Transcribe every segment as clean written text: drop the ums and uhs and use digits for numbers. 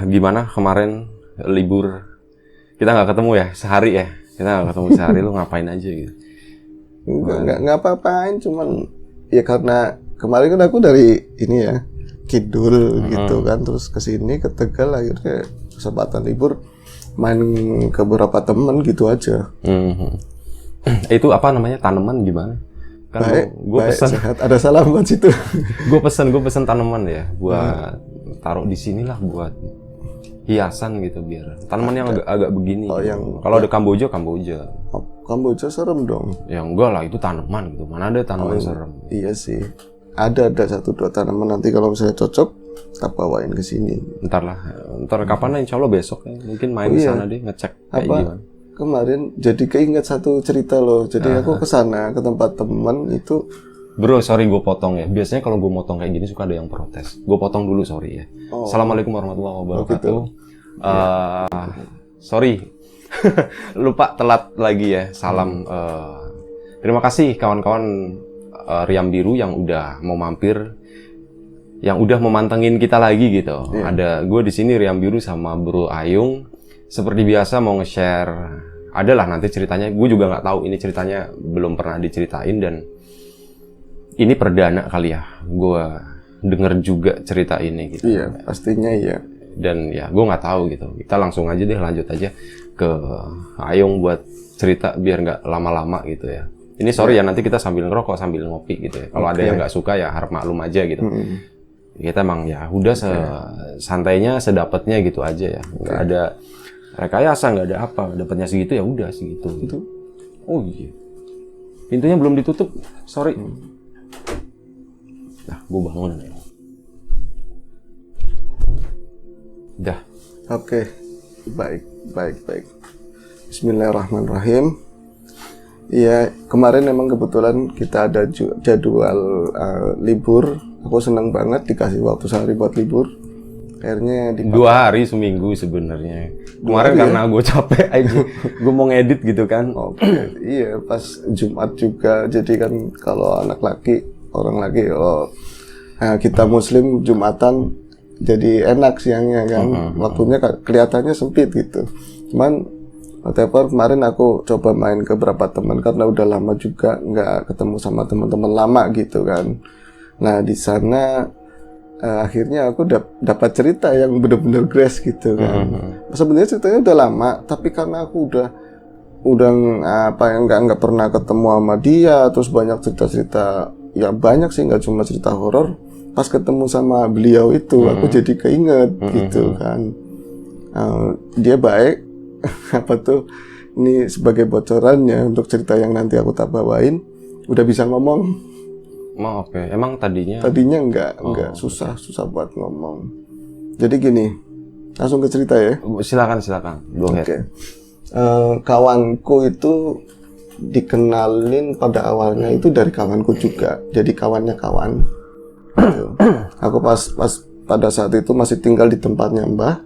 Gimana kemarin libur? Kita nggak ketemu ya sehari ya. Kita nggak ketemu sehari. Lu ngapain aja gitu? Nggak apa-apain, cuman ya karena kemarin kan aku dari ini ya Kidul gitu kan, terus kesini ke Tegal, akhirnya kesempatan libur main ke beberapa temen gitu aja. Itu apa namanya, tanaman gimana? Kan gue pesan, sehat. Ada salam buat situ. gue pesan tanaman ya buat taruh di sini lah, buat hiasan gitu, biar tanaman yang agak begini. Oh, gitu. yang kalau ada Kamboja. Kamboja serem dong. Ya enggak lah, itu tanaman gitu. Mana ada tanaman serem? Iya sih. Ada 1-2 tanaman, nanti kalau misalnya cocok kita bawain ke sini. Ntar kapan lah, insya Allah besok ya. Mungkin main ke sana deh, ngecek kayak gimana. Kemarin jadi keinget satu cerita loh. Jadi aku ke sana, ke tempat teman itu. Bro, sorry gue potong ya. Biasanya kalau gue potong kayak gini suka ada yang protes. Gue potong dulu, sorry ya. Assalamualaikum warahmatullahi wabarakatuh. Sorry, lupa telat lagi ya. Salam. Terima kasih kawan-kawan Riam Biru yang udah mau mampir, yang udah memantengin kita lagi gitu. Ada gue di sini Riam Biru sama Bro Ayung. Seperti biasa mau nge-share. Adalah nanti ceritanya. Gue juga nggak tahu ini ceritanya, belum pernah diceritain, dan ini perdana kali ya gue denger juga cerita ini gitu. Iya, pastinya iya. Dan ya gue nggak tahu gitu. Kita langsung aja deh, lanjut aja ke Ayung buat cerita biar nggak lama-lama gitu ya. Ini sorry ya, nanti kita sambil ngerokok sambil ngopi gitu ya. Kalau ada yang nggak suka ya harap maklum aja gitu. Kita emang ya udah santainya sedapatnya gitu aja ya. Nggak ada rekayasa, nggak ada apa. Dapatnya segitu ya udah segitu. Gitu. Oh iya. Pintunya belum ditutup. Sorry. Nah, gue bangun ya. Dah. Oke. Baik. Bismillahirrahmanirrahim. Iya, kemarin emang kebetulan kita ada jadwal libur. Aku seneng banget dikasih waktu sehari buat libur. Akhirnya 2 hari seminggu sebenarnya. Kemarin karena gue capek aja. Gue mau ngedit gitu kan. Iya, pas Jumat juga. Jadi kan kalau orang laki, kita Muslim Jumatan jadi enak siangnya kan. Waktunya kelihatannya sempit gitu. Cuman whatever, kemarin aku coba main ke beberapa teman karena udah lama juga nggak ketemu sama teman-teman lama gitu kan. Nah di sana akhirnya aku dapat cerita yang benar-benar grace gitu kan. Sebenarnya ceritanya udah lama, tapi karena aku udah nggak pernah ketemu sama dia, terus banyak cerita-cerita, ya banyak sih, nggak cuma cerita horor. Pas ketemu sama beliau itu, aku jadi keinget gitu kan. Dia baik. Apa tuh, ini sebagai bocorannya untuk cerita yang nanti aku tak bawain, udah bisa ngomong. Oke. Emang tadinya enggak susah buat ngomong. Jadi gini, langsung ke cerita ya. Silakan. Oke. Kawanku itu dikenalin pada awalnya itu dari kawanku juga, jadi kawannya kawan. Aku pas pada saat itu masih tinggal di tempatnya Mbah,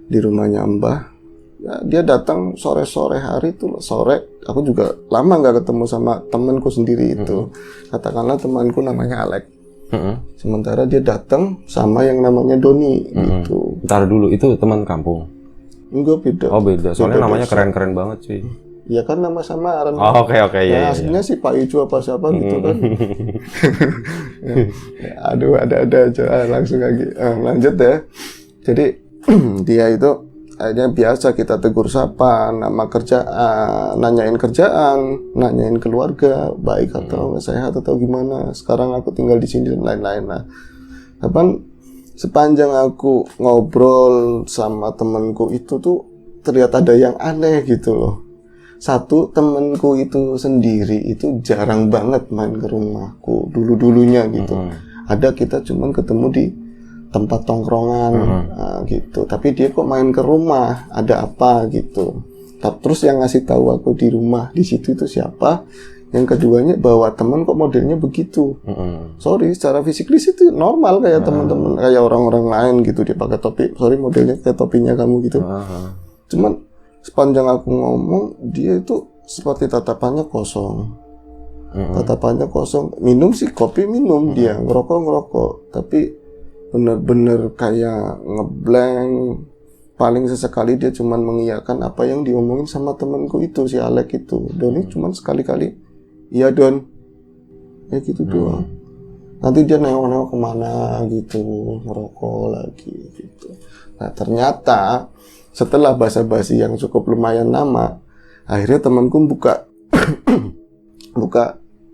di rumahnya Mbah. Ya, dia datang sore hari tuh, sore. Aku juga lama nggak ketemu sama temanku sendiri itu. Katakanlah temanku namanya Alek. Sementara dia datang sama yang namanya Doni gitu. Ntar dulu, itu teman kampung? Enggak, beda. Oh beda, soalnya namanya keren-keren banget sih. Ya kan nama samaran. Oke, ya. Aslinya si Pak Ijo apa siapa gitu kan. Aduh, ada aja. Langsung lagi. Lanjut ya. Jadi dia itu akhirnya biasa kita tegur sapa, nama kerjaan, nanyain keluarga, baik atau sehat atau gimana. Sekarang aku tinggal di sini dan lain-lain. Nah, sepanjang aku ngobrol sama temenku itu tuh terlihat ada yang aneh gitu loh. Satu, temenku itu sendiri itu jarang banget main ke rumahku dulunya gitu. Ada kita cuman ketemu di tempat tongkrongan gitu, tapi dia kok main ke rumah, ada apa gitu. Terus yang ngasih tahu aku di rumah di situ itu siapa? Yang keduanya bahwa teman kok modelnya begitu. Sorry, secara fisiklis itu normal kayak teman-teman, kayak orang-orang lain gitu, dia pakai topi. Sorry, modelnya kayak topinya kamu gitu. Cuman sepanjang aku ngomong, dia itu seperti tatapannya kosong. Tatapannya kosong. Minum sih kopi minum, dia ngerokok, tapi bener-bener kayak ngeblank. Paling sesekali dia cuman mengiyakan apa yang diomongin sama temanku itu, si Alek itu. Doni cuman sekali-kali, iya Don, ya gitu doang. Nanti dia nengok-nengok kemana gitu, ngerokok lagi gitu. Nah ternyata setelah basa-basi yang cukup lumayan lama, akhirnya temanku buka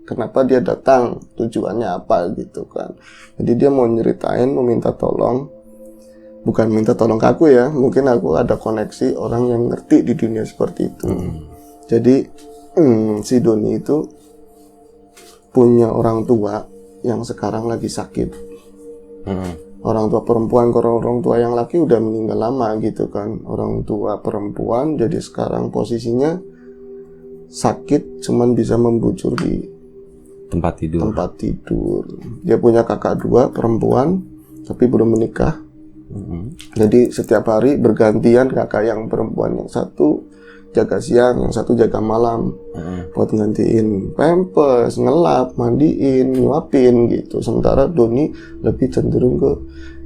kenapa dia datang, tujuannya apa gitu kan. Jadi dia mau nyeritain, mau minta tolong. Bukan minta tolong ke aku ya, mungkin aku ada koneksi orang yang ngerti di dunia seperti itu. Jadi si Doni itu punya orang tua yang sekarang lagi sakit. Orang tua perempuan, kalau orang tua yang laki udah meninggal lama gitu kan. Orang tua perempuan jadi sekarang posisinya sakit, cuman bisa membujur di tempat tidur. Dia punya kakak 2 perempuan, tapi belum menikah. Jadi setiap hari bergantian, kakak yang perempuan yang satu jaga siang, yang satu jaga malam, buat gantiin pampers, ngelap, mandiin, nyuapin gitu. Sementara Doni lebih cenderung ke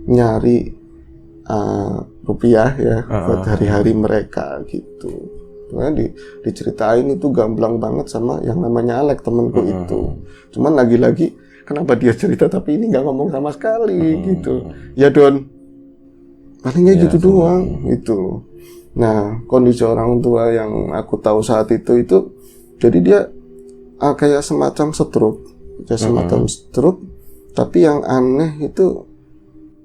nyari rupiah ya buat hari-hari mereka gitu. Nah, diceritain itu gamblang banget sama yang namanya Alek, temenku itu. Cuman lagi-lagi kenapa dia cerita tapi ini nggak ngomong sama sekali gitu. Ya Don, palingnya gitu doang gitu. Nah kondisi orang tua yang aku tahu saat itu jadi dia kayak semacam stroke, tapi yang aneh itu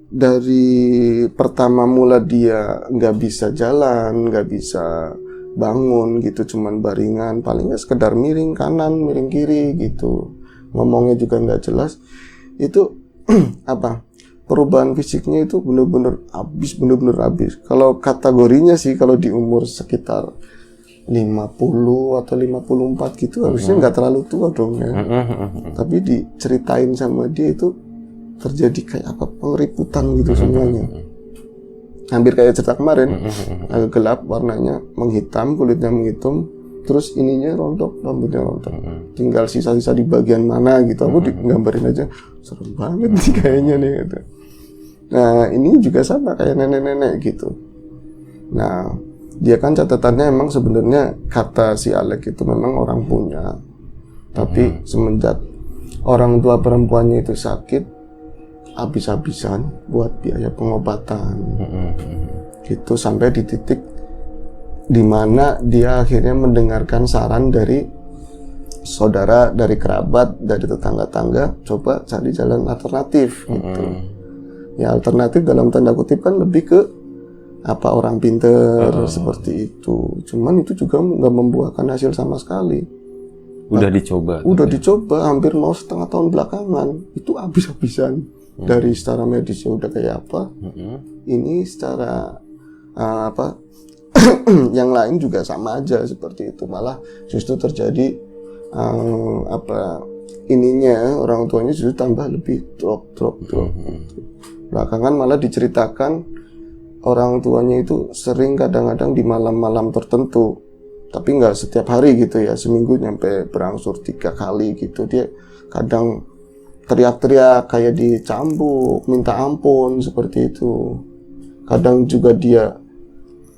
dari pertama mula dia nggak bisa jalan, nggak bisa bangun gitu, cuman baringan, palingnya sekedar miring kanan, miring kiri gitu, ngomongnya juga nggak jelas. Itu perubahan fisiknya itu bener-bener habis. Kalau kategorinya sih kalau di umur sekitar 50 atau 54 gitu harusnya nggak terlalu tua dong ya. Tapi diceritain sama dia itu terjadi kayak pengeriputan gitu semuanya. Hampir kayak cerita kemarin, agak gelap warnanya, menghitam, kulitnya menghitam, terus ininya rontok, rambutnya rontok. Tinggal sisa-sisa di bagian mana gitu. Aku digambarin aja, serem banget sih kayaknya nih gitu. Nah ini juga sama kayak nenek-nenek gitu. Nah dia kan catatannya emang sebenarnya kata si Alek itu memang orang punya, tapi semenjak orang tua perempuannya itu sakit, habis-habisan buat biaya pengobatan gitu, sampai di titik dimana dia akhirnya mendengarkan saran dari saudara, dari kerabat, dari tetangga-tangga, coba cari jalan alternatif gitu. Ya alternatif dalam tanda kutip kan lebih ke orang pinter seperti itu. Cuman itu juga nggak membuahkan hasil sama sekali. Udah dicoba. Udah dicoba hampir mau setengah tahun belakangan, itu habis-habisan. Dari secara medisnya udah kayak apa. Ini secara yang lain juga sama aja seperti itu. Malah justru terjadi ininya orang tuanya justru tambah lebih drop. Belakangan malah diceritakan orang tuanya itu sering kadang-kadang di malam-malam tertentu, tapi nggak setiap hari gitu ya, seminggu nyampe berangsur 3 kali gitu, dia kadang teriak-teriak kayak dicambuk, minta ampun seperti itu. Kadang juga dia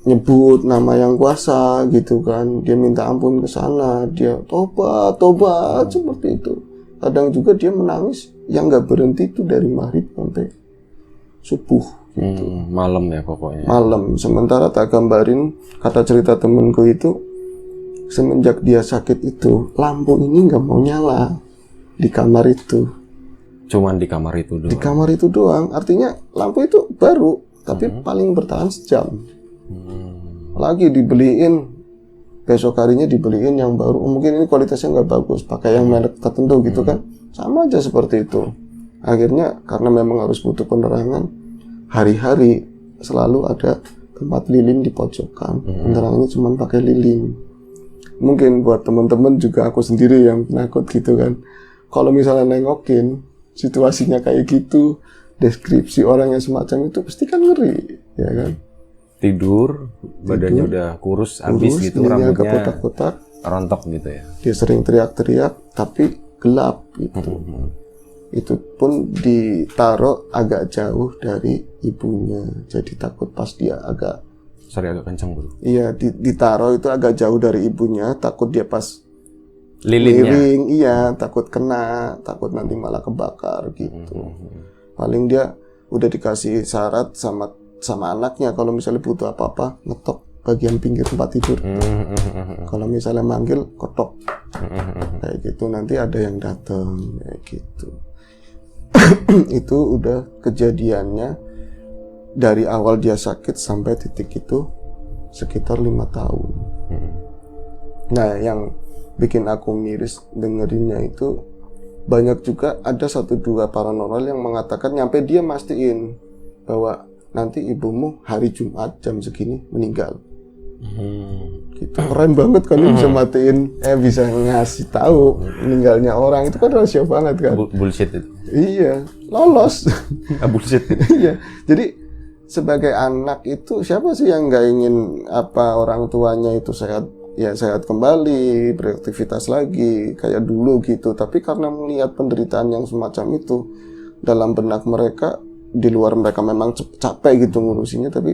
nyebut nama yang kuasa gitu kan, dia minta ampun ke sana, dia tobat seperti itu. Kadang juga dia menangis yang nggak berhenti itu dari maghrib sampai subuh gitu. Malam ya pokoknya. Malam. Sementara tak gambarin, kata cerita temenku itu, semenjak dia sakit itu lampu ini nggak mau nyala di kamar itu. Cuman di kamar itu doang. Di kamar itu doang. Artinya lampu itu baru, tapi paling bertahan sejam. Lagi dibeliin, besok harinya dibeliin yang baru. Mungkin ini kualitasnya nggak bagus, pakai yang merek tertentu gitu kan. Sama aja seperti itu. Akhirnya karena memang harus butuh penerangan, hari-hari selalu ada tempat lilin di pojokan. Penerangannya cuma pakai lilin. Mungkin buat teman-teman juga, aku sendiri yang penakut gitu kan, kalau misalnya nengokin situasinya kayak gitu, deskripsi orang yang semacam itu pasti kan ngeri, ya kan. Tidur, badannya udah kurus habis gitu, rambutnya kotak-kotak, rontok gitu ya. Dia sering teriak-teriak tapi gelap gitu. Itu pun ditaruh agak jauh dari ibunya. Jadi takut pas dia agak agak kenceng bro. Iya, ditaruh itu agak jauh dari ibunya, takut dia pas Lilingnya. liring, iya, takut kena, takut nanti malah kebakar gitu. Paling dia udah dikasih syarat sama anaknya, kalau misalnya butuh apa-apa, ngetok bagian pinggir tempat tidur. Kalau misalnya manggil, ketok. Kayak gitu, nanti ada yang datang, kayak gitu. Itu udah kejadiannya dari awal dia sakit sampai titik itu sekitar 5 tahun. Nah, yang bikin aku miris dengerinnya itu, banyak juga ada 1-2 paranormal yang mengatakan nyampe dia mastiin bahwa nanti ibumu hari Jumat jam segini meninggal. Gitu. Keren banget kan bisa matiin, bisa ngasih tahu meninggalnya orang, itu kan rahasia banget kan. Bullshit itu. Iya, lolos. Bullshit itu. Iya, jadi sebagai anak itu siapa sih yang nggak ingin orang tuanya itu sehat kembali, beraktivitas lagi kayak dulu gitu. Tapi karena melihat penderitaan yang semacam itu dalam benak mereka, di luar mereka memang capek gitu ngurusinya, tapi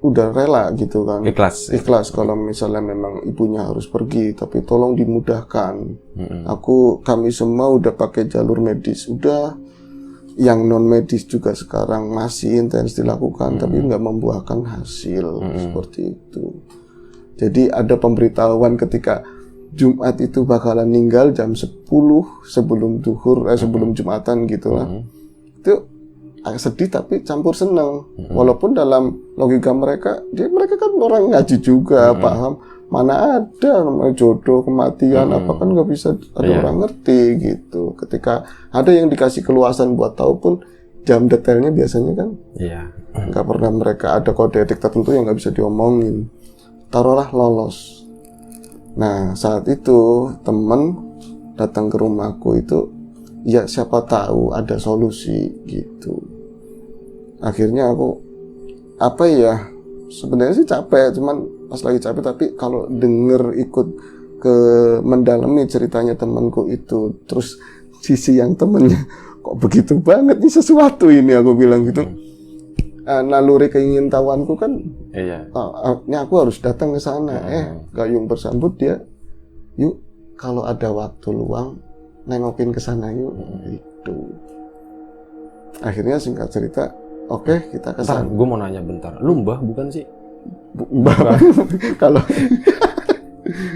udah rela gitu kan. Ikhlas kalau misalnya memang ibunya harus pergi, tapi tolong dimudahkan. Kami semua udah pakai jalur medis, udah yang non medis juga sekarang masih intens dilakukan, tapi nggak membuahkan hasil seperti itu. Jadi ada pemberitahuan ketika Jumat itu bakalan meninggal jam 10 sebelum duhur, sebelum Jumatan gitu lah. Itu sedih tapi campur senang. Walaupun dalam logika mereka kan orang ngaji juga, paham mana ada namanya jodoh, kematian, apa kan nggak bisa ada orang ngerti gitu. Ketika ada yang dikasih keluasan buat tahu pun jam detailnya biasanya kan nggak pernah mereka ada kode etik tertentu yang nggak bisa diomongin. Taruhlah lolos. Nah saat itu temen datang ke rumahku itu, ya siapa tahu ada solusi gitu. Akhirnya aku sebenarnya sih capek, cuman pas lagi capek, tapi kalau denger ikut ke mendalami ceritanya temanku itu, terus sisi yang temennya kok begitu banget nih sesuatu ini, aku bilang gitu. Naluri keingintahuanku kan, ini aku harus datang ke sana. Gayung bersambut dia, yuk kalau ada waktu luang nengokin ke sana yuk. Itu. Akhirnya singkat cerita, oke, kita ke sana. Gue mau nanya bentar. Lu mbah bukan sih? Mbah. Kalau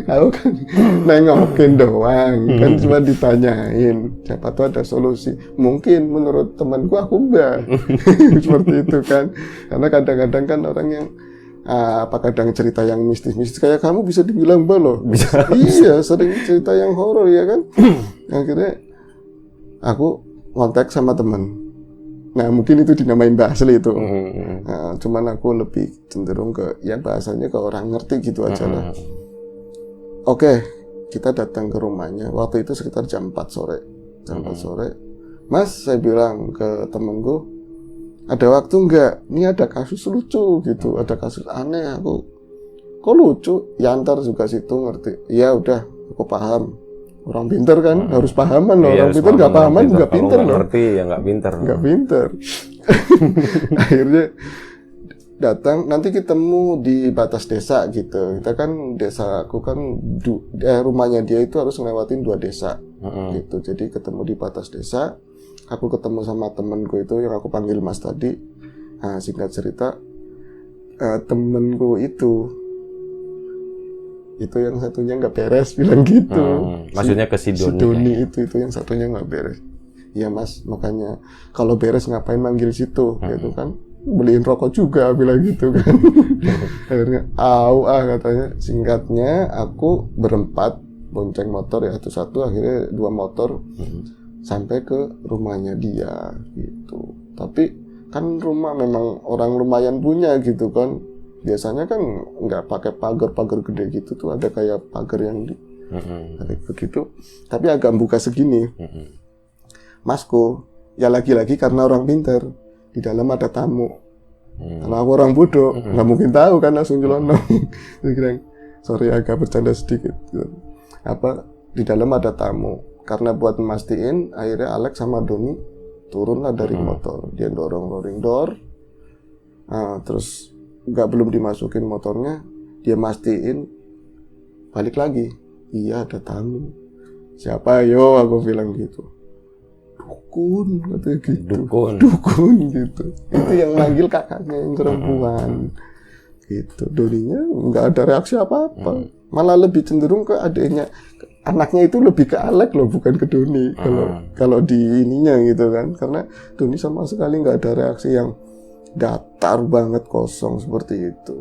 aku kan nengokin doang, kan cuma ditanyain siapa tuh ada solusi. Mungkin menurut temanku aku mbah. Seperti itu kan. Karena kadang-kadang kan orang yang kadang cerita yang mistis-mistis kayak kamu bisa dibilang mbah loh. Bisa. Iya, sering cerita yang horor ya kan. Akhirnya aku kontak sama teman. Nah mungkin itu dinamain Mbah Asli itu. Cuman aku lebih cenderung ke bahasanya ke orang ngerti gitu aja lah. Oke, kita datang ke rumahnya. Waktu itu sekitar jam 4 sore. Mas, saya bilang ke temenku, ada waktu enggak? Ini ada kasus lucu gitu, ada kasus aneh. Kok lucu? Ya antar juga situ ngerti. Ya udah, aku paham. Orang pinter kan harus pahaman loh. Orang pinter nggak pahaman nggak pinter loh. Ngerti ya nggak pinter. Nggak pinter. Akhirnya datang, nanti ketemu di batas desa gitu. Kita kan desaku kan rumahnya dia itu harus ngelewatin 2 desa gitu. Jadi ketemu di batas desa. Aku ketemu sama temenku itu yang aku panggil Mas tadi. Nah, singkat cerita, temenku itu yang satunya nggak beres bilang gitu. Maksudnya ke si Doni itu yang satunya nggak beres. Iya Mas, makanya kalau beres ngapain manggil situ gitu kan, beliin rokok juga bilang gitu kan. Akhirnya katanya, singkatnya aku berempat bonceng motor ya, satu akhirnya 2 motor sampai ke rumahnya dia gitu. Tapi kan rumah memang orang lumayan punya gitu kan. Biasanya kan nggak pakai pagar gede gitu tuh, ada kayak pagar yang begitu, tapi agak buka segini. Masku, ya lagi-lagi karena orang pinter, di dalam ada tamu. Kalau aku orang bodoh, nggak mungkin tahu kan, langsung nyelonong. Sorry agak bercanda sedikit. Di dalam ada tamu. karena buat mastiin, akhirnya Alex sama Doni turunlah dari motor. Dia dorong rolling door. Terus belum dimasukin motornya, dia mastiin, balik lagi. Iya, ada tamu. Siapa yo? Aku bilang gitu. Dukun, katanya gitu. Dukun gitu. Itu yang manggil kakaknya yang perempuan. Gitu. Doninya nggak ada reaksi apa-apa. Malah lebih cenderung ke adiknya. Anaknya itu lebih ke Alex loh, bukan ke Doni. Kalau di ininya gitu kan. Karena Doni sama sekali nggak ada reaksi, yang datar banget, kosong seperti itu.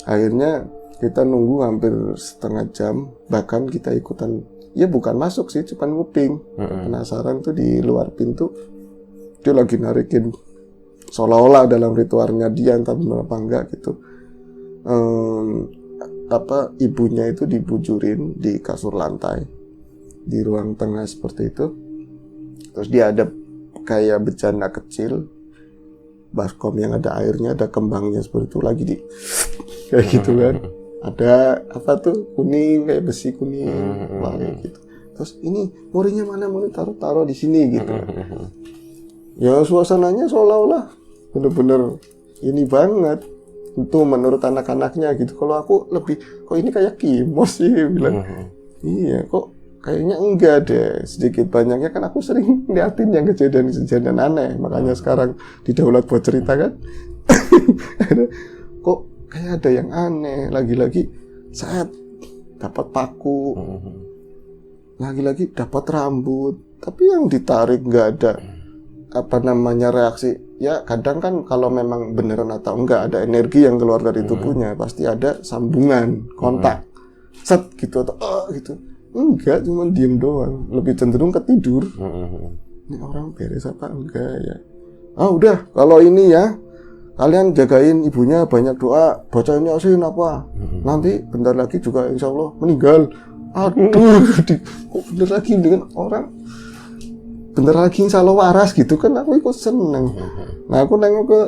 Akhirnya kita nunggu hampir setengah jam. Bahkan kita ikutan, ya bukan masuk sih, cuma nguping. Penasaran tuh di luar pintu. Dia lagi narikin, seolah-olah dalam ritualnya dia, entah benar apa enggak gitu. Ibunya itu dibujurin di kasur lantai di ruang tengah seperti itu. Terus dia ada kayak bejana kecil, baskom yang ada airnya, ada kembangnya seperti itu, lagi di kayak gitu kan. Ada kuning, kayak besi kuning, kayak gitu. Terus ini murinya mana, muri taruh di sini gitu. Ya suasananya seolah-olah bener-bener ini banget. Itu menurut anak-anaknya gitu. Kalau aku lebih, kok ini kayak kimos sih, bilang. Iya, kok kayaknya enggak deh. Sedikit banyaknya kan aku sering liatin yang kejadian-kejadian aneh. Makanya sekarang di Daulat buat cerita kan. Kok kayak ada yang aneh. Lagi-lagi saat dapat paku. Lagi-lagi dapat rambut. Tapi yang ditarik enggak ada reaksi. Ya kadang kan kalau memang beneran atau enggak ada energi yang keluar dari tubuhnya, pasti ada sambungan, kontak, set gitu atau gitu. Enggak, cuma diem doang. Lebih cenderung ketidur. Ini orang beres apa enggak ya? Udah, kalau ini ya, kalian jagain ibunya, banyak doa, bacain Yasin apa. Nanti bentar lagi juga insya Allah meninggal. Aduh, kok bener lagi dengan orang, bentar lagi insya Allah waras gitu kan, aku ikut seneng. Nah aku nengok ke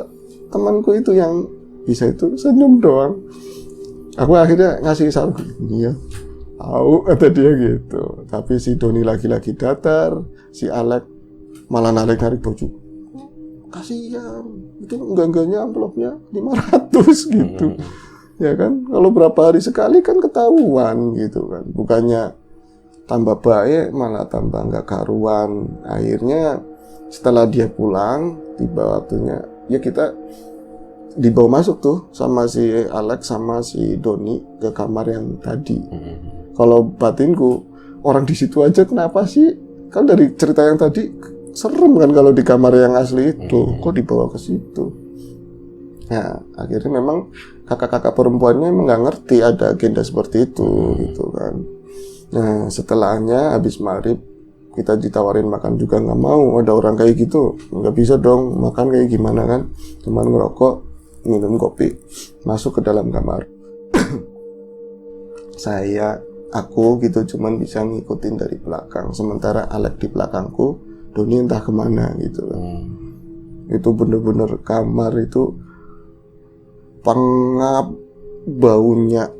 temanku itu yang bisa itu, senyum doang. Aku akhirnya ngasih saran, iya tahu kata dia gitu. Tapi si Doni lagi-lagi datar, si Alex malah narik-narik baju. Kasihan, itu enggak-enggaknya amplopnya 500 gitu. Ya kan, kalau berapa hari sekali kan ketahuan gitu kan. Bukannya tambah baik, malah tambah nggak karuan. Akhirnya setelah dia pulang, tiba waktunya, ya kita dibawa masuk tuh sama si Alex sama si Doni ke kamar yang tadi. Kalau batinku, orang di situ aja kenapa sih? Kan dari cerita yang tadi serem kan kalau di kamar yang asli itu, kok dibawa ke situ? Nah, akhirnya memang kakak-kakak perempuannya emang nggak ngerti ada agenda seperti itu, gitu kan. Nah, setelahnya habis maghrib kita ditawarin makan juga nggak mau. Ada orang kayak gitu, nggak bisa dong makan kayak gimana kan? Cuman ngerokok, minum kopi, masuk ke dalam kamar. Aku gitu cuman bisa ngikutin dari belakang. Sementara Alex di belakangku, Doni entah kemana gitu kan. Itu bener-bener kamar itu pengap, baunya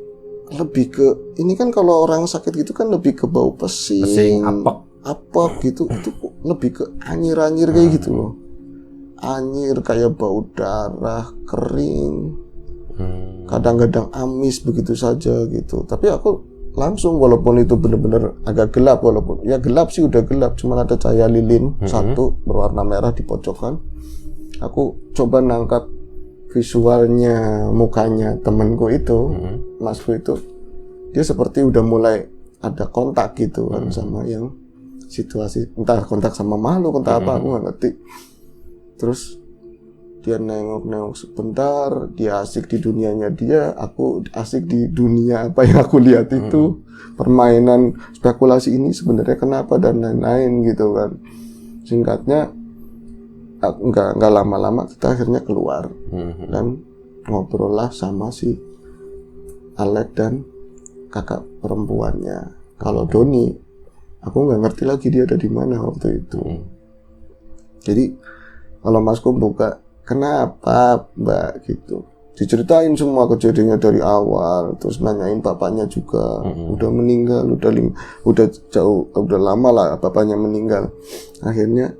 lebih ke, ini kan kalau orang sakit gitu kan lebih ke bau pesing apek gitu. Itu lebih ke anyir-anyir kayak gitu loh. Anyir kayak bau darah, kering, kadang-kadang amis begitu saja gitu. Tapi aku langsung, walaupun itu benar-benar agak gelap, walaupun ya gelap sih udah gelap, cuma ada cahaya lilin satu berwarna merah di pojokan. Aku coba nangkap visualnya mukanya temenku itu, masku itu, dia seperti udah mulai ada kontak gitu kan sama yang situasi, entah kontak sama makhluk, entah apa, aku nggak ngerti. Terus dia nengok-nengok sebentar, dia asik di dunianya dia, aku asik di dunia apa yang aku lihat itu, permainan spekulasi ini sebenarnya kenapa dan lain-lain gitu kan. Singkatnya, nggak lama-lama kita akhirnya keluar dan ngobrol lah sama si Alex dan kakak perempuannya. Kalau Doni, aku nggak ngerti lagi dia ada di mana waktu itu. Jadi kalau Masku buka, kenapa Mbak gitu, Diceritain semua kejadiannya dari awal, terus nanyain bapaknya juga, udah meninggal, udah jauh, udah lama lah bapaknya meninggal. Akhirnya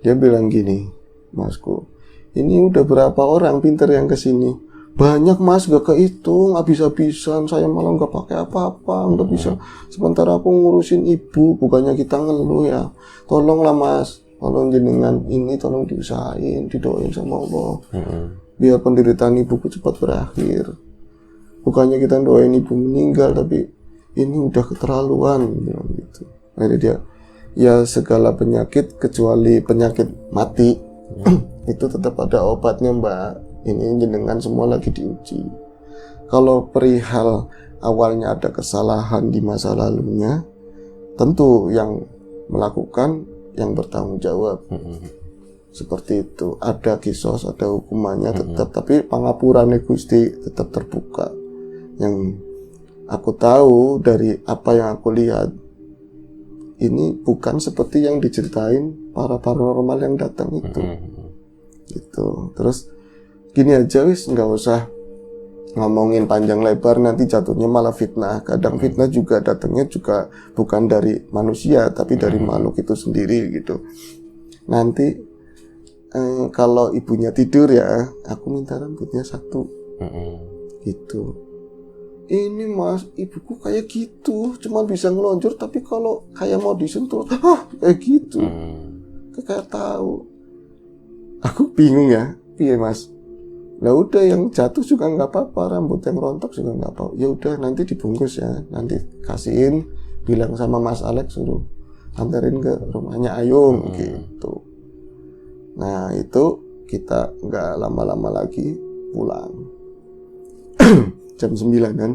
dia bilang gini, Masku, ini udah berapa orang pinter yang kesini? Banyak Mas, gak kehitung, habis-habisan, saya malah gak pakai apa-apa, gak bisa. Sementara aku ngurusin ibu, bukannya kita ngeluh ya. Tolonglah Mas, tolong jenengan ini, tolong diusahain, didoain sama Allah. Biar penderitaan ibuku cepat berakhir. Bukannya kita doain ibu meninggal, tapi ini udah keterlaluan, bilang gitu. Akhirnya dia, ya segala penyakit kecuali penyakit mati, itu tetap ada obatnya Mbak. Ini jenengan semua lagi diuji. Kalau perihal awalnya ada kesalahan di masa lalunya, tentu yang melakukan yang bertanggung jawab. Seperti itu, ada kisos, ada hukumannya tetap, tapi pangapurane Gusti tetap terbuka. Yang aku tahu dari apa yang aku lihat, ini bukan seperti yang diceritain para paranormal yang datang itu. Gitu. Terus gini aja wis, nggak usah ngomongin panjang lebar, nanti jatuhnya malah fitnah. Kadang fitnah juga datangnya juga bukan dari manusia, tapi dari makhluk itu sendiri gitu. Nanti kalau ibunya tidur ya, aku minta rambutnya 1 gitu. Ini Mas, ibuku kayak gitu, cuma bisa ngelonjor, tapi kalau kayak mau disentuh, kayak gitu. Kayak tahu. Aku bingung ya, piye Mas? Lah udah, yang jatuh juga nggak apa-apa, rambut yang rontok juga nggak apa-apa. Ya udah, nanti dibungkus ya, nanti kasihin, bilang sama Mas Alex suruh anterin ke rumahnya Ayung gitu. Nah itu kita nggak lama-lama lagi pulang. Jam 9 kan?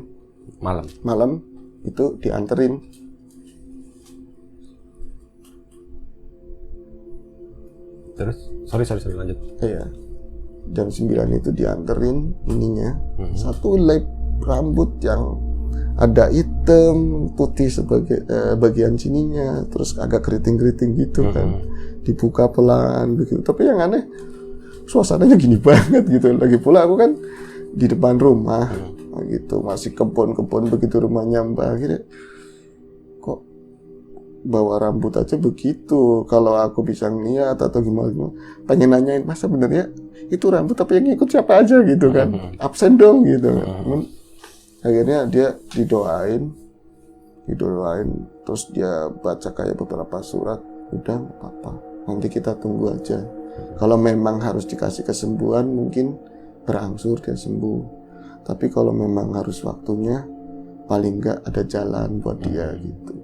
Malam itu dianterin. Terus? Sorry lanjut. Iya. Jam 9 itu dianterin ininya. Satu lap rambut yang ada hitam, putih sebagai bagian sininya, terus agak keriting-keriting gitu kan. Dibuka pelan begitu. Tapi yang aneh, suasananya gini banget gitu. Lagi pula aku kan di depan rumah gitu, masih kebun-kebun begitu rumahnya Mbak. Akhirnya kok bawa rambut aja begitu. Kalau aku bisa ngeliat atau gimana, pengen nanyain, masa benernya itu rambut, tapi yang ikut siapa aja gitu kan, absen dong gitu. Akhirnya dia didoain, terus dia baca kayak beberapa surat. Udah nggak apa-apa, nanti kita tunggu aja. Kalau memang harus dikasih kesembuhan, mungkin berangsur dia sembuh. Tapi kalau memang harus waktunya, paling nggak ada jalan buat dia gitu.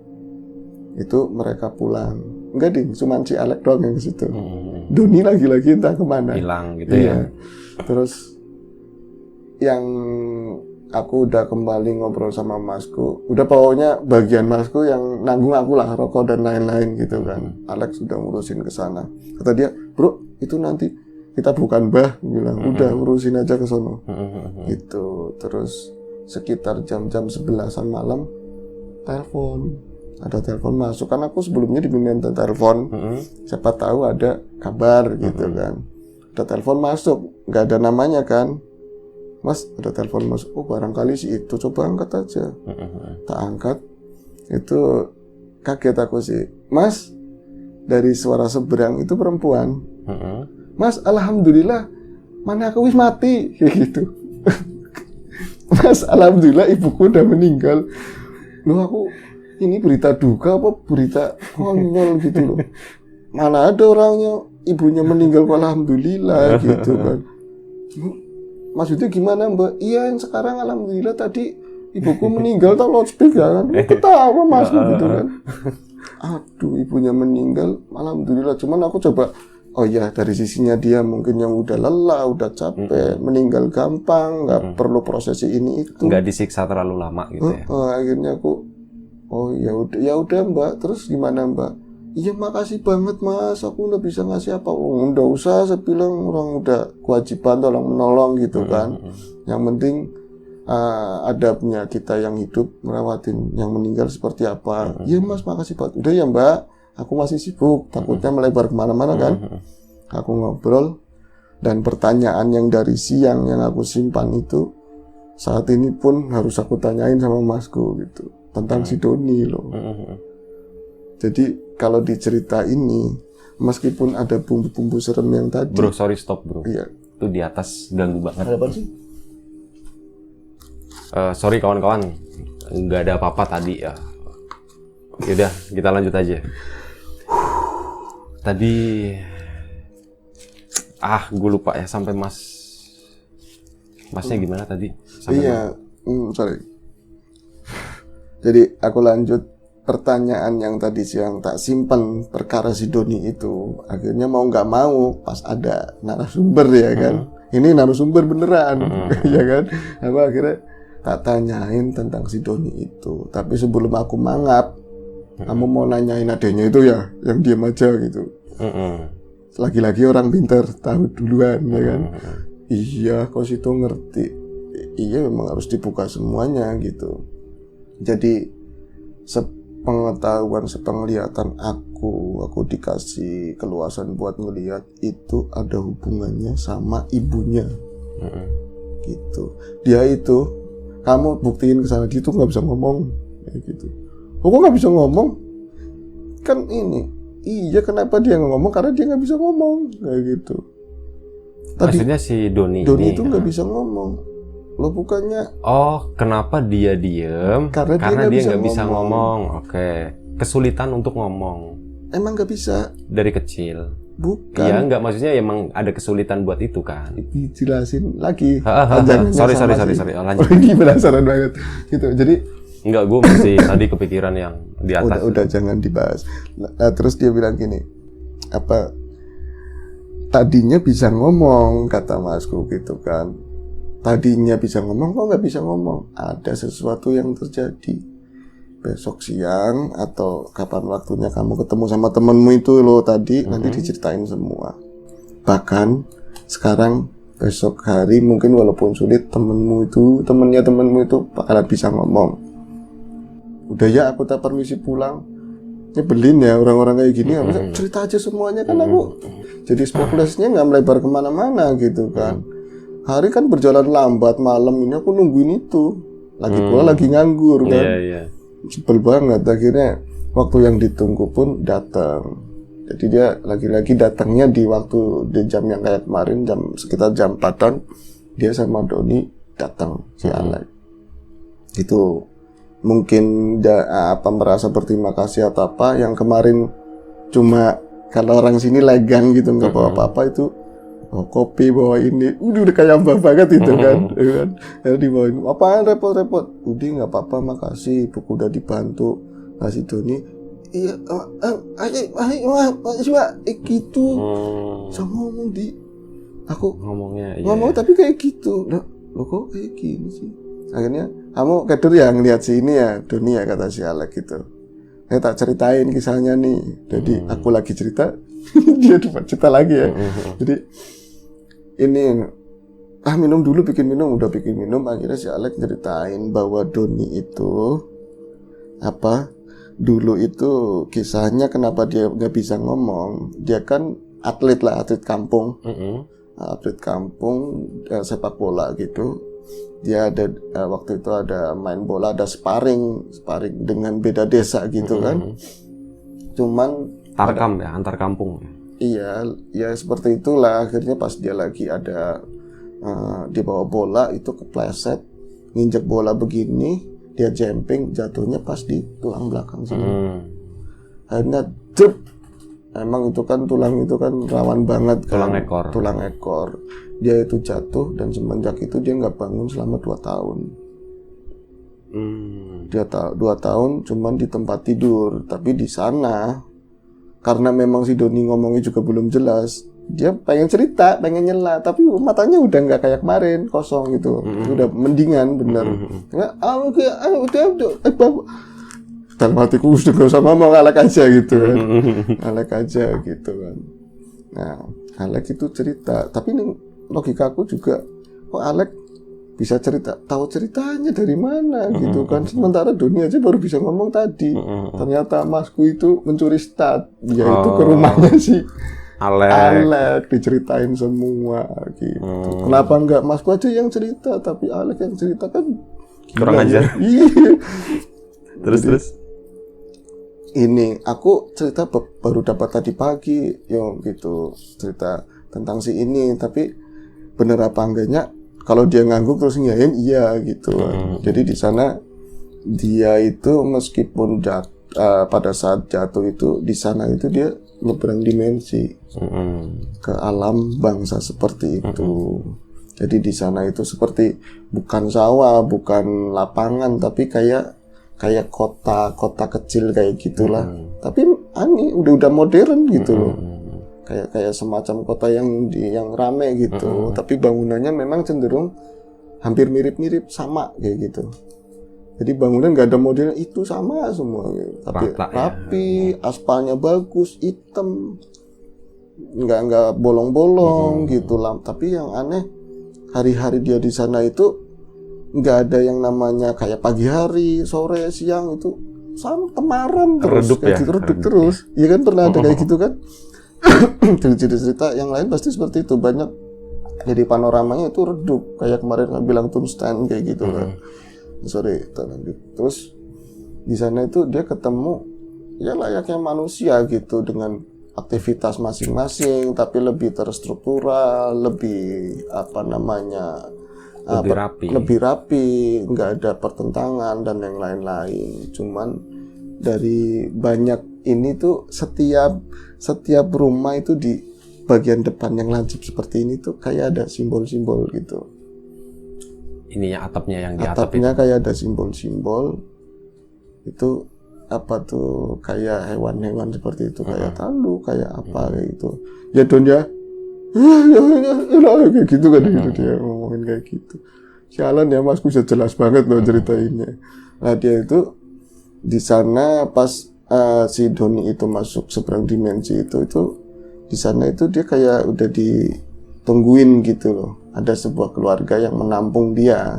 Itu mereka pulang. Enggak ding, cuma si Alek doang yang ke situ. Doni lagi-lagi entah kemana. Hilang gitu ya. Terus yang aku udah kembali ngobrol sama Masku, udah pokoknya bagian Masku yang nanggung aku lah, rokok dan lain-lain gitu kan. Alex sudah ngurusin ke sana. Kata dia, bro, itu nanti kita bukan Mbah, bilang, udah urusin aja ke sono. Gitu. Terus sekitar jam-jam 11-an malam, ada telepon masuk. Kan aku sebelumnya diminta telepon, siapa tahu ada kabar gitu kan. Ada telepon masuk, nggak ada namanya kan. Mas, ada telepon masuk. Oh, barangkali sih itu, coba angkat aja. Tak angkat, itu kaget aku sih. Mas, dari suara seberang itu perempuan. Mas, alhamdulillah, mana aku wis mati, kayak gitu. Mas, alhamdulillah ibuku udah meninggal. Loh, aku ini berita duka apa berita konyol gitu loh. Mana ada orangnya ibunya meninggal kok alhamdulillah gitu kan. Maksudnya gimana Mbak? Iya, yang sekarang alhamdulillah, tadi ibuku meninggal tau loudspeaker kan. Ketawa Mas gitu kan. Aduh, ibunya meninggal alhamdulillah. Cuman aku coba, oh ya dari sisinya dia mungkin yang udah lelah, udah capek, meninggal gampang, nggak perlu prosesi ini itu. Nggak disiksa terlalu lama gitu ya. Akhirnya aku, oh ya udah Mbak. Terus gimana Mbak? Iya, makasih banget Mas, aku udah bisa ngasih apa. Oh, nggak usah, saya bilang orang udah kewajiban tolong menolong gitu kan. Yang penting adabnya kita yang hidup merawatin yang meninggal seperti apa. Iya Mas, makasih banget. Udah ya Mbak, aku masih sibuk, takutnya melebar kemana-mana kan. Aku ngobrol, Dan pertanyaan yang dari siang yang aku simpan itu saat ini pun harus aku tanyain sama masku gitu tentang si Doni loh. Jadi kalau di cerita ini meskipun ada bumbu-bumbu serem yang tadi. Bro, sorry stop bro. Iya. Itu di atas ganggu banget. Ada apa sih? Sorry kawan-kawan, nggak ada apa-apa tadi ya. Yaudah, kita lanjut aja. Tadi, gue lupa ya sampai masnya gimana tadi? Iya, sorry. Jadi aku lanjut pertanyaan yang tadi siang tak simpan perkara si Doni itu. Akhirnya mau nggak mau pas ada narasumber ya kan. Ini narasumber beneran, ya kan. Aku akhirnya tak tanyain tentang si Doni itu. Tapi sebelum aku mangap, kamu mau nanyain adanya itu ya, yang diam aja gitu. Lagi-lagi orang pintar tahu duluan ya kan. Iya, kok situ ngerti. Iya, memang harus dibuka semuanya gitu. Jadi sepengetahuan, sepenglihatan aku dikasih keluasan buat ngelihat itu ada hubungannya sama ibunya. Gitu. Dia itu, kamu buktiin kesana, dia tuh nggak bisa ngomong kayak gitu. Kok nggak bisa ngomong? Kan ini, iya kenapa dia nggak ngomong? Karena dia nggak bisa ngomong kayak gitu. Tadi maksudnya si Doni itu nggak bisa ngomong. Lo bukannya? Oh, kenapa dia diem? Karena dia nggak bisa ngomong. Oke, kesulitan untuk ngomong. Emang nggak bisa? Dari kecil. Bukan. Iya, nggak, maksudnya emang ada kesulitan buat itu kan. Dijelasin lagi. Sorry. Lanjut. Ini penasaran banget. Gitu. Jadi enggak, gue masih tadi kepikiran yang di atas. Udah jangan dibahas. Nah, terus dia bilang gini, apa? Tadinya bisa ngomong, kata masku gitu kan. Tadinya bisa ngomong, kok nggak bisa ngomong? Ada sesuatu yang terjadi. Besok siang atau kapan waktunya kamu ketemu sama temenmu itu loh tadi, nanti diceritain semua. Bahkan sekarang besok hari mungkin walaupun sulit, temennya temenmu itu bakalan bisa ngomong. Udah ya, aku tak permisi pulang. Nyebelin ya orang-orang kayak gini. Cerita aja semuanya kan aku. Jadi spekulasinya nggak melebar kemana-mana gitu kan. Hari kan berjalan lambat, malam ini aku nungguin itu. Lagi pula lagi nganggur kan. Iya. Sebel banget. Akhirnya waktu yang ditunggu pun datang. Jadi dia lagi-lagi datangnya di jam yang kayak kemarin, sekitar jam 4-an. Dia sama Doni datang, si Alex. Itu mungkin merasa berterima kasih atau apa. Yang kemarin cuma kalau orang sini legang gitu, nggak bawa apa-apa, itu kopi, bawa ini, udah kayak mbak banget itu kan, ya dibawain, apaan repot-repot, udah nggak apa-apa, makasih, buku udah dibantu, ngasih Doni, iya, gitu, sama ngomong aku ngomong tapi kayak gitu, lo kok kayak gini sih, akhirnya kamu kedur ya ngeliat si ini ya, Doni ya, kata si Alex gitu, saya tak ceritain kisahnya nih, jadi aku lagi cerita, dia cerita lagi ya, jadi ini minum dulu, udah bikin minum, akhirnya si Alex ceritain bahwa Doni itu dulu itu kisahnya kenapa dia nggak bisa ngomong, dia kan atlet kampung, atlet kampung, sepak bola gitu, dia ada waktu itu ada main bola, ada sparring dengan beda desa gitu kan, cuman tarkam ya, antar kampung. Iya, ya seperti itulah. Akhirnya pas dia lagi ada di bawah bola itu kepleset, nginjek bola begini, dia jumping, jatuhnya pas di tulang belakang sini. Akhirnya emang itu kan tulang itu kan rawan banget kan. Tulang ekor. Dia itu jatuh dan semenjak itu dia nggak bangun selama 2 tahun. Dia 2 tahun cuman di tempat tidur, tapi di sana karena memang si Doni ngomongnya juga belum jelas, dia pengen cerita, pengen nyela, tapi matanya udah nggak kayak kemarin, kosong gitu, udah mendingan bener. Udah, dalam hatiku udah gak usah ngomong, Alek aja gitu kan, Alek aja gitu kan. Nah, Alek itu cerita, tapi ini logikaku juga, kok Alek bisa cerita, tahu ceritanya dari mana gitu kan, sementara Doni aja baru bisa ngomong tadi, ternyata masku itu mencuri stat, yaitu ke rumahnya sih Alek diceritain semua gitu. Kenapa enggak Masku aja yang cerita, tapi Alek yang cerita kan kurang gila, ajar. ya. Iya. Terus. Ini aku cerita baru dapat tadi pagi, yo gitu, cerita tentang si ini, tapi bener apa enggaknya kalau dia ngangguk terus ngiyain iya gitu. Jadi di sana dia itu meskipun pada saat jatuh itu di sana itu dia nyebrang dimensi ke alam bangsa seperti itu. Jadi di sana itu seperti bukan sawah, bukan lapangan, tapi kayak kota kecil kayak gitulah. Tapi aneh udah modern gitu loh. Kayak semacam kota yang rame gitu. Tapi bangunannya memang cenderung hampir mirip-mirip sama kayak gitu. Jadi bangunan nggak ada modelnya, itu sama semua gitu. Tapi rapi, aspalnya bagus, hitam, nggak bolong-bolong gitu lah. Tapi yang aneh hari-hari dia di sana itu nggak ada yang namanya kayak pagi hari, sore, siang itu sama temaram terus, redup kayak ya? gitu, redup terus. Iya kan pernah ada kayak gitu kan? Cerita yang lain pasti seperti itu, banyak. Jadi panoramanya itu redup, kayak kemarin kan bilang tombstone kayak gitu kan. Sorry, kita lanjut. Terus di sana itu dia ketemu ya layaknya manusia gitu dengan aktivitas masing-masing, tapi lebih terstruktural, lebih lebih rapi, nggak ada pertentangan dan yang lain-lain. Cuman dari banyak ini tuh setiap rumah itu di bagian depan yang lancip seperti ini tuh kayak ada simbol-simbol gitu. Ini ya atapnya yang di atap itu. Atapnya kayak ada simbol-simbol itu apa tuh, kayak hewan-hewan seperti itu, kayak tandu, kayak apa kayak gitu. Ya Don ya. Kayak gitu kan gitu dia ngomongin kayak gitu. Sialan ya Masku, bisa jelas banget loh ceritainnya. Nah dia itu di sana pas si Doni itu masuk seberang dimensi itu di sana itu dia kayak udah ditungguin gitu loh. Ada sebuah keluarga yang menampung dia.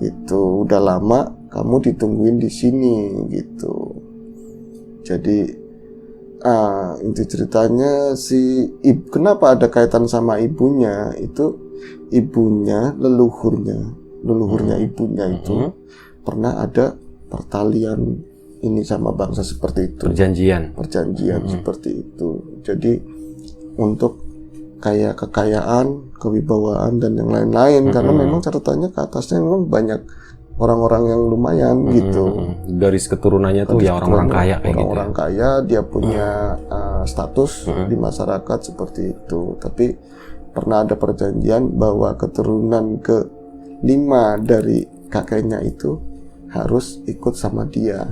Gitu. Udah lama kamu ditungguin di sini gitu. Jadi inti ceritanya kenapa ada kaitan sama ibunya itu, ibunya leluhurnya ibunya itu pernah ada pertalian ini sama bangsa seperti itu. Perjanjian seperti itu. Jadi untuk kayak kekayaan, kewibawaan dan yang lain-lain, karena memang catatannya ke atasnya memang banyak orang-orang yang lumayan gitu. Garis keturunannya tuh ya orang-orang kaya kayak gitu. Orang kaya, dia punya status di masyarakat seperti itu. Tapi pernah ada perjanjian bahwa keturunan ke-5 dari kakeknya itu harus ikut sama dia.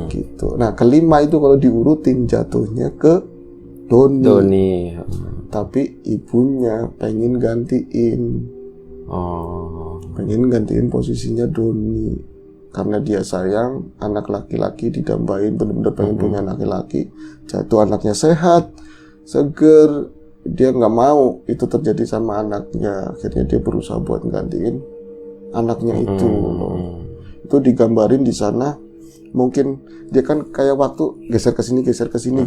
Gitu. Nah, ke-5 itu kalau diurutin jatuhnya ke Doni. Tapi ibunya pengen gantiin posisinya Doni karena dia sayang anak laki-laki, didambain bener-bener pengen punya anak laki. Jatuh anaknya sehat, seger, dia nggak mau itu terjadi sama anaknya. Akhirnya dia berusaha buat gantiin anaknya itu. Itu digambarin di sana. Mungkin dia kan kayak waktu geser ke sini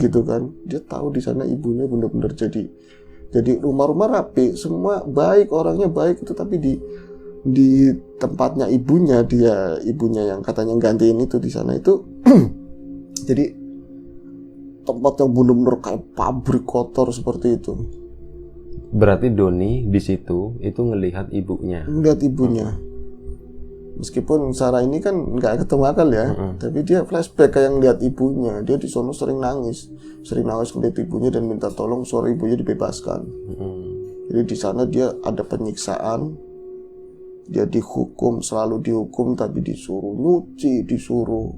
gitu kan. Dia tahu di sana ibunya benar-benar jadi rumah-rumah rapi, semua baik, orangnya baik itu, tapi di tempatnya ibunya yang katanya gantiin itu di sana itu jadi tempat yang benar-benar kayak pabrik kotor seperti itu. Berarti Doni di situ itu ngelihat ibunya. Meskipun Sarah ini kan nggak ketemu akal ya, tapi dia flashback kayak ngeliat ibunya. Dia di sono sering nangis ngeliat ibunya dan minta tolong suara ibunya dibebaskan. Jadi di sana dia ada penyiksaan, dia selalu dihukum, tapi disuruh nyuci, disuruh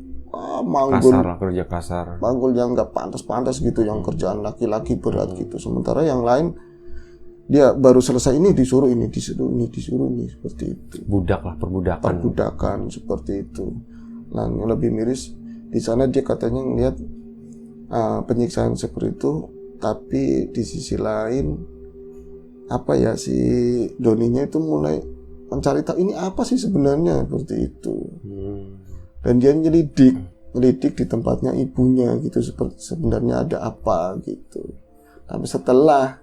manggul, kerja kasar, manggul yang nggak pantas gitu, yang kerjaan laki-laki berat gitu. Sementara yang lain dia baru selesai ini disuruh ini seperti itu. Perbudakan seperti itu. Nah, yang lebih miris di sana dia katanya ngelihat penyiksaan seperti itu, tapi di sisi lain si Doninya itu mulai mencari tahu ini apa sih sebenarnya seperti itu. Dan dia nyelidik di tempatnya ibunya gitu, sebenarnya ada apa gitu. Tapi setelah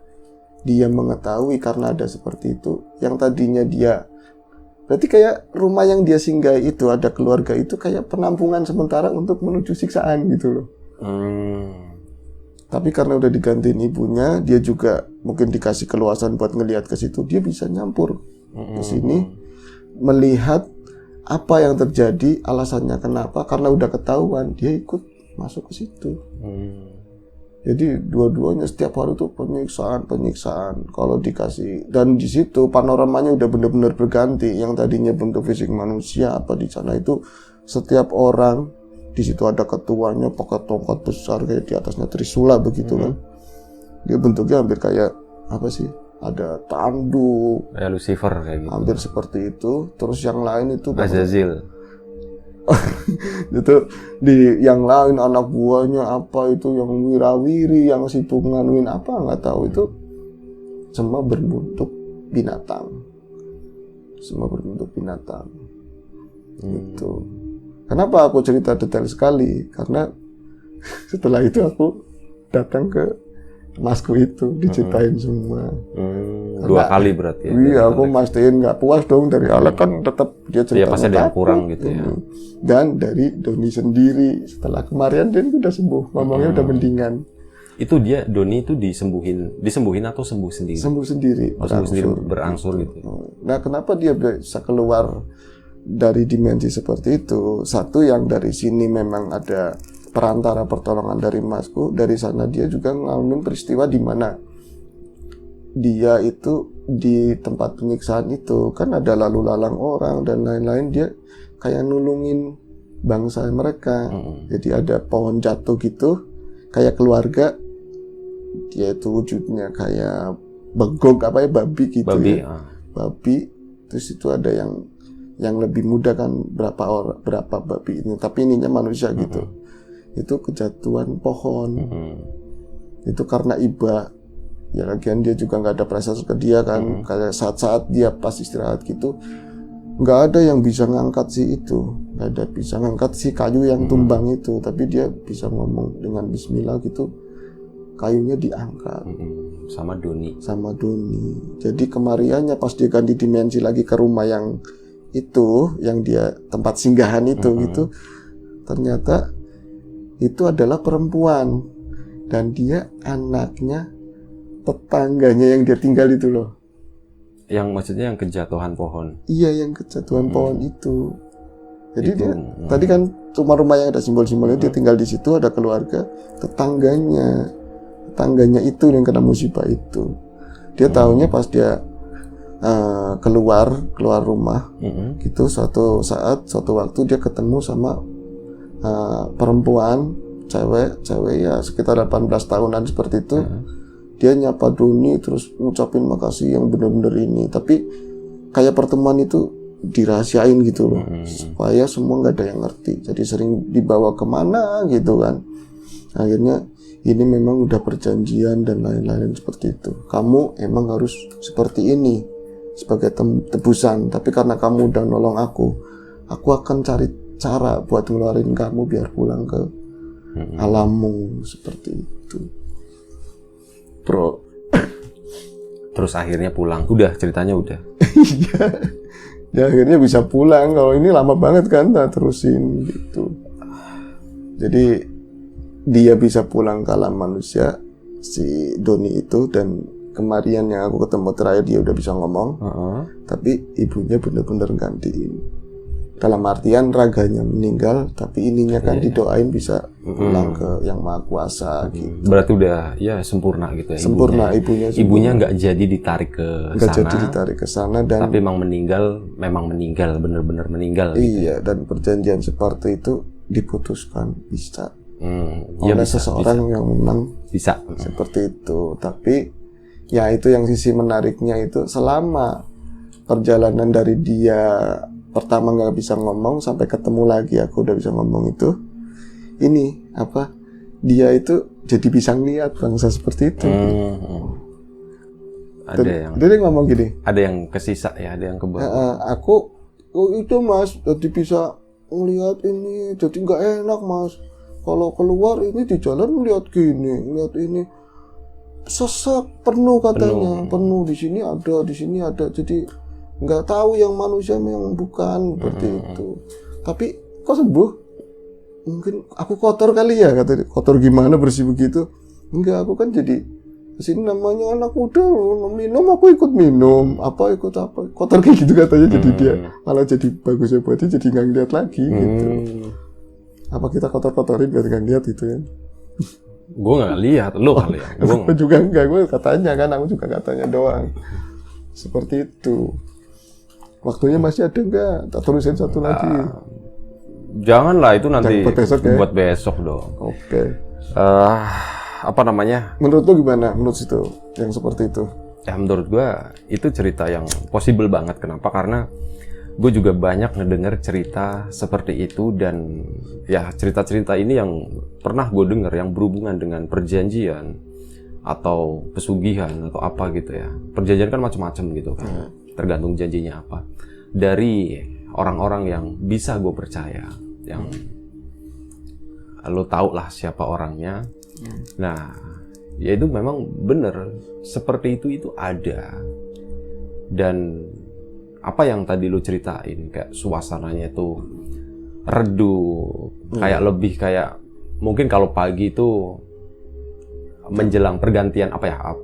dia mengetahui karena ada seperti itu, yang tadinya dia, berarti kayak rumah yang dia singgahi itu, ada keluarga itu kayak penampungan sementara untuk menuju siksaan gitu loh. Tapi karena udah digantiin ibunya, dia juga mungkin dikasih keluasan buat ngelihat ke situ, dia bisa nyampur ke sini, melihat apa yang terjadi, alasannya kenapa, karena udah ketahuan, dia ikut masuk ke situ. Jadi dua-duanya setiap hari tuh penyiksaan. Kalau dikasih, dan di situ panoramanya udah bener-bener berganti. Yang tadinya bentuk fisik manusia apa di sana itu setiap orang di situ ada ketuanya pakai tongkat besar kayak di atasnya trisula begitu kan. Dia bentuknya hampir kayak apa sih? Ada tanduk. Kayak Lucifer kayak gitu. Hampir seperti itu. Terus yang lain itu Azazil. itu di yang lain anak buahnya apa itu yang wirawiri, yang sibuk nganuin apa nggak tahu, itu semua berbentuk binatang. Itu kenapa aku cerita detail sekali, karena setelah itu aku datang ke masku itu diceritain semua. 2 kali berarti ya. Iya, aku mastiin nggak puas dong dari Alek kan tetap dia cerita. Iya, pasti ada yang kurang gitu ya. Dan dari Doni sendiri setelah kemarin dia udah sembuh, ngomongnya udah mendingan. Itu dia Doni itu disembuhin atau sembuh sendiri? Sembuh sendiri. Sembuh sendiri berangsur gitu. Nah, kenapa dia bisa keluar dari dimensi seperti itu? Satu, yang dari sini memang ada perantara pertolongan dari masku. Dari sana dia juga ngalamin peristiwa di mana dia itu di tempat penyiksaan itu kan ada lalu lalang orang dan lain-lain, dia kayak nulungin bangsa mereka. Jadi ada pohon jatuh gitu, kayak keluarga, dia itu wujudnya kayak begok apa ya, babi gitu. Babi. Terus itu ada yang lebih muda kan, berapa babi ini, tapi ininya manusia gitu. Itu kejatuhan pohon. Itu karena iba. Ya lagian dia juga nggak ada prestasi ke dia kan. Kayak saat-saat dia pas istirahat gitu, nggak ada yang bisa ngangkat si itu, nggak ada bisa ngangkat si kayu yang tumbang itu, tapi dia bisa ngomong dengan Bismillah gitu, kayunya diangkat. Sama Doni. Jadi kemariannya pas dia ganti dimensi lagi ke rumah yang itu, yang dia tempat singgahan itu gitu, ternyata itu adalah perempuan dan dia anaknya tetangganya yang dia tinggal itu loh. Yang maksudnya yang kejatuhan pohon. Iya, yang kejatuhan pohon itu. Jadi itu, dia tadi kan rumah-rumah yang ada simbol-simbolnya, dia tinggal di situ, ada keluarga, tetangganya itu yang kena musibah itu. Dia tahunya pas dia keluar rumah gitu, suatu waktu dia ketemu sama perempuan, cewek ya sekitar 18 tahunan seperti itu. Dia nyapa Doni terus ngucapin makasih yang bener-bener ini, tapi kayak pertemuan itu dirahasiain gitu loh, supaya semua nggak ada yang ngerti. Jadi sering dibawa kemana gitu kan. Akhirnya ini memang udah perjanjian dan lain-lain seperti itu. Kamu emang harus seperti ini sebagai tebusan, tapi karena kamu udah nolong aku akan cari cara buat ngeluarin kamu biar pulang ke alammu, seperti itu. Bro. Terus akhirnya pulang. Udah, ceritanya udah. Iya. Dia akhirnya bisa pulang. Kalau ini lama banget kan, tak terusin gitu. Jadi dia bisa pulang ke alam manusia, si Doni itu, dan kemarin yang aku ketemu terakhir dia udah bisa ngomong. Tapi ibunya bener-bener gantiin. Dalam artian raganya meninggal, tapi ininya kan didoain bisa pulang ke yang Maha Kuasa gitu. Berarti udah ya sempurna gitu ya. Sempurna ibunya. Ibunya nggak jadi ditarik ke nggak sana. Jadi ditarik ke sana dan. Tapi memang meninggal, bener-bener meninggal. Iya, gitu. Dan perjanjian seperti itu diputuskan bisa oleh seseorang yang memang bisa seperti itu. Tapi ya itu yang sisi menariknya itu, selama perjalanan dari dia pertama nggak bisa ngomong sampai ketemu lagi aku udah bisa ngomong itu, ini apa, dia itu jadi bisa ngeliat bangsa seperti itu. Ada yang dia ngomong gini, ada yang kesisa ya, ada yang ke bawah. Aku itu mas jadi bisa ngeliat ini, jadi nggak enak mas kalau keluar ini di jalan ngeliat gini, ngeliat ini. sesek penuh katanya, penuh di sini ada, jadi nggak tahu yang manusia yang bukan seperti itu. Tapi kok sembuh? Mungkin aku kotor kali ya, katanya. Kotor gimana bersih begitu? Enggak, aku kan jadi sini namanya anak muda minum, aku ikut minum, ikut apa kotor kayak gitu katanya. Jadi dia malah jadi bagus ya buat dia, jadi nggak ngeliat lagi gitu. Apa kita kotor-kotorin biar nggak ngeliat gitu ya? Gue nggak lihat, lo kali ya. Gue juga enggak, gue katanya kan, aku juga katanya doang. Seperti itu. Waktunya masih ada enggak? Tak tulisin satu lagi. Janganlah, itu nanti buat besok, ya? Buat besok dong. Oke. Apa namanya? Menurut lo gimana? Menurut situ yang seperti itu? Ya menurut gue itu cerita yang possible banget. Kenapa? Karena gue juga banyak ngedenger cerita seperti itu, dan ya cerita-cerita ini yang pernah gue denger yang berhubungan dengan perjanjian atau pesugihan atau apa gitu ya. Perjanjian kan macam-macam gitu kan, tergantung janjinya apa. Dari orang-orang yang bisa gue percaya, yang lo tau lah siapa orangnya. Nah, ya itu memang bener seperti itu ada. Dan apa yang tadi lu ceritain, kayak suasananya itu redup, kayak lebih kayak mungkin kalau pagi itu menjelang pergantian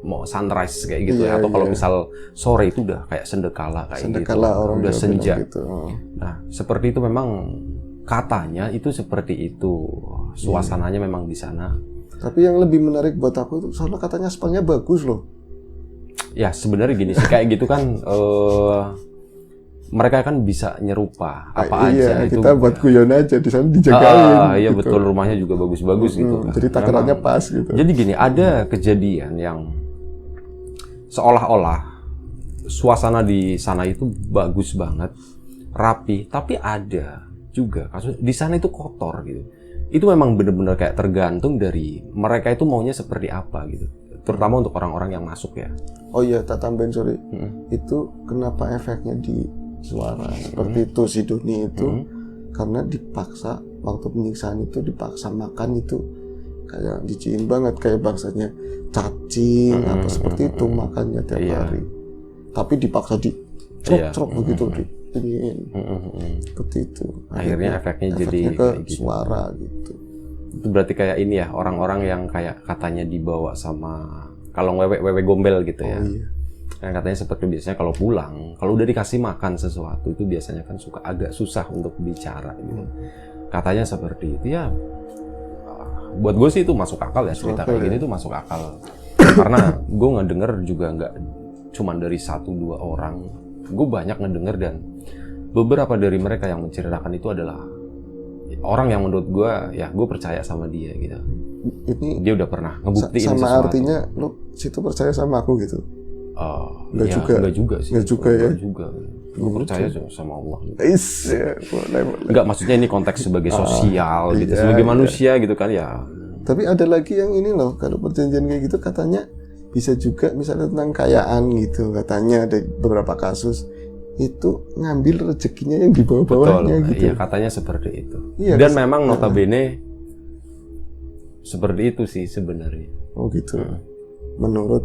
mau sunrise kayak gitu ya, atau kalau misal sore itu udah kayak sendekala kayak gitu, orang udah senja gitu. Nah seperti itu memang katanya itu seperti itu suasananya memang di sana. Tapi yang lebih menarik buat aku itu soalnya katanya spanya bagus loh. Ya sebenarnya gini sih, kayak gitu kan mereka kan bisa nyerupa apa aja itu. Kita buat guyon aja di sana dijagain. Iya gitu. Betul, rumahnya juga bagus-bagus gitu. Jadi takarannya pas gitu. Jadi gini, ada kejadian yang seolah-olah suasana di sana itu bagus banget, rapi, tapi ada juga kasus di sana itu kotor gitu. Itu memang benar-benar kayak tergantung dari mereka itu maunya seperti apa gitu. Terutama untuk orang-orang yang masuk ya. Oh iya, tak tambahin sorry. Itu kenapa efeknya di suara seperti itu si Doni itu karena dipaksa waktu penyiksaan itu dipaksa makan itu kayak diciin banget, kayak bangsanya cacing apa seperti itu makannya tiap hari. Tapi dipaksa di cerok begitu diiniin. Seperti itu. Akhirnya efeknya jadi ke gitu. Suara gitu. Itu berarti kayak ini ya, orang-orang yang kayak katanya dibawa sama kalau wewe gombel gitu ya. Iya. Yang katanya seperti biasanya kalau pulang, kalau udah dikasih makan sesuatu itu biasanya kan suka agak susah untuk bicara gitu. Katanya seperti itu ya. Buat gue sih itu masuk akal ya, cerita kayak gini tuh masuk akal. Karena gue ngedenger juga nggak cuma dari 1-2 orang. Gue banyak ngedenger dan beberapa dari mereka yang menceritakan itu adalah orang yang menurut gue ya gue percaya sama dia gitu. Ini dia udah pernah ngebuktiin sama sesuatu. Artinya lu situ percaya sama aku gitu? Enggak juga sih. Enggak juga ya. Gue percaya sama Allah. Enggak, maksudnya ini konteks sebagai sosial gitu, sebagai manusia gitu kan ya. Tapi ada lagi yang ini loh, kalau perjanjian kayak gitu katanya bisa juga misalnya tentang kekayaan gitu, katanya ada beberapa kasus itu ngambil rezekinya yang di bawah-bawahnya gitu. Iya, katanya seperti itu. Iya, dan memang notabene seperti itu sih sebenarnya. Oh gitu. Menurut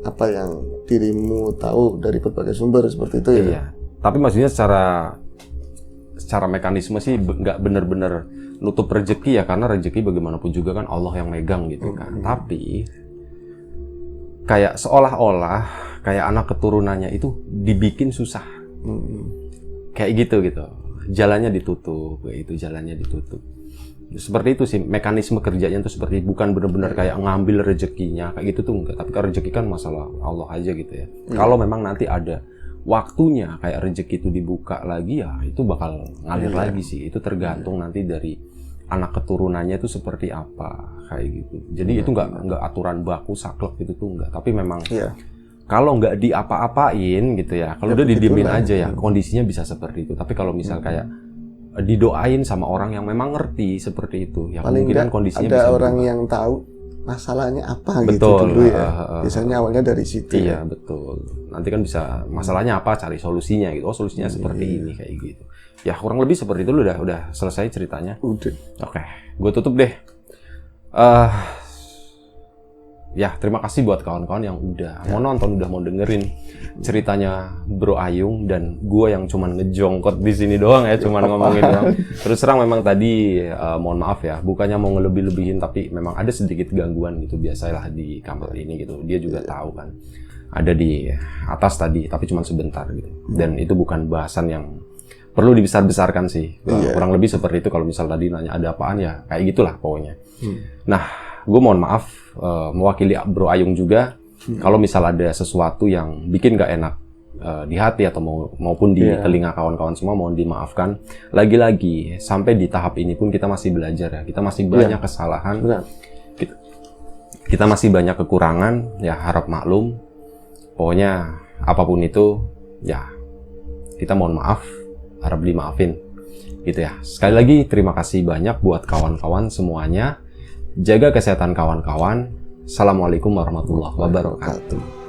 apa yang dirimu tahu dari berbagai sumber seperti itu ya? Iya. Tapi maksudnya secara mekanisme sih nggak benar-benar nutup rezeki ya, karena rezeki bagaimanapun juga kan Allah yang megang gitu kan. Tapi kayak seolah-olah kayak anak keturunannya itu dibikin susah. Kayak gitu. Jalannya ditutup, kayak itu jalannya ditutup. Seperti itu sih mekanisme kerjanya tuh, seperti bukan benar-benar kayak ngambil rezekinya kayak gitu tuh enggak, tapi kan rezeki kan masalah Allah aja gitu ya. Kalau memang nanti ada waktunya kayak rezeki itu dibuka lagi ya itu bakal ngalir lagi sih. Itu tergantung nanti dari anak keturunannya itu seperti apa kayak gitu. Jadi itu enggak aturan baku saklek gitu tuh enggak, tapi memang kalau nggak diapa-apain gitu ya, kalau udah didiemin aja ya kondisinya bisa seperti itu. Tapi kalau misal kayak didoain sama orang yang memang ngerti seperti itu ya, paling kemungkinan kondisinya ada bisa orang berubah. yang tahu masalahnya apa Betul, gitu dulu ya. Biasanya awalnya dari situ. Iya, betul. Nanti kan bisa masalahnya apa, cari solusinya gitu. Oh, solusinya seperti ini kayak gitu. Ya, kurang lebih seperti itu. Udah selesai ceritanya. Udah. Oke, gue tutup deh. ya terima kasih buat kawan-kawan yang udah mau nonton, udah mau dengerin ceritanya Bro Ayung dan gue yang cuman ngejongkot di sini doang ya, cuman ngomongin doang. Terus terang memang tadi mohon maaf ya, bukannya mau ngelebih-lebihin tapi memang ada sedikit gangguan gitu, biasalah di kamar ini gitu. Dia juga tahu kan. Ada di atas tadi tapi cuman sebentar gitu. Dan itu bukan bahasan yang perlu dibesar-besarkan sih. Kurang lebih seperti itu. Kalau misal tadi nanya ada apaan ya kayak gitulah pokoknya. Nah, gue mohon maaf mewakili Bro Ayung juga kalau misal ada sesuatu yang bikin gak enak di hati atau maupun di telinga kawan-kawan semua, mohon dimaafkan. Lagi-lagi sampai di tahap ini pun kita masih belajar ya, kita masih banyak kesalahan, kita masih banyak kekurangan ya, harap maklum. Pokoknya apapun itu ya kita mohon maaf, harap dimaafin gitu ya. Sekali lagi terima kasih banyak buat kawan-kawan semuanya. Jaga kesehatan kawan-kawan. Assalamualaikum warahmatullahi wabarakatuh.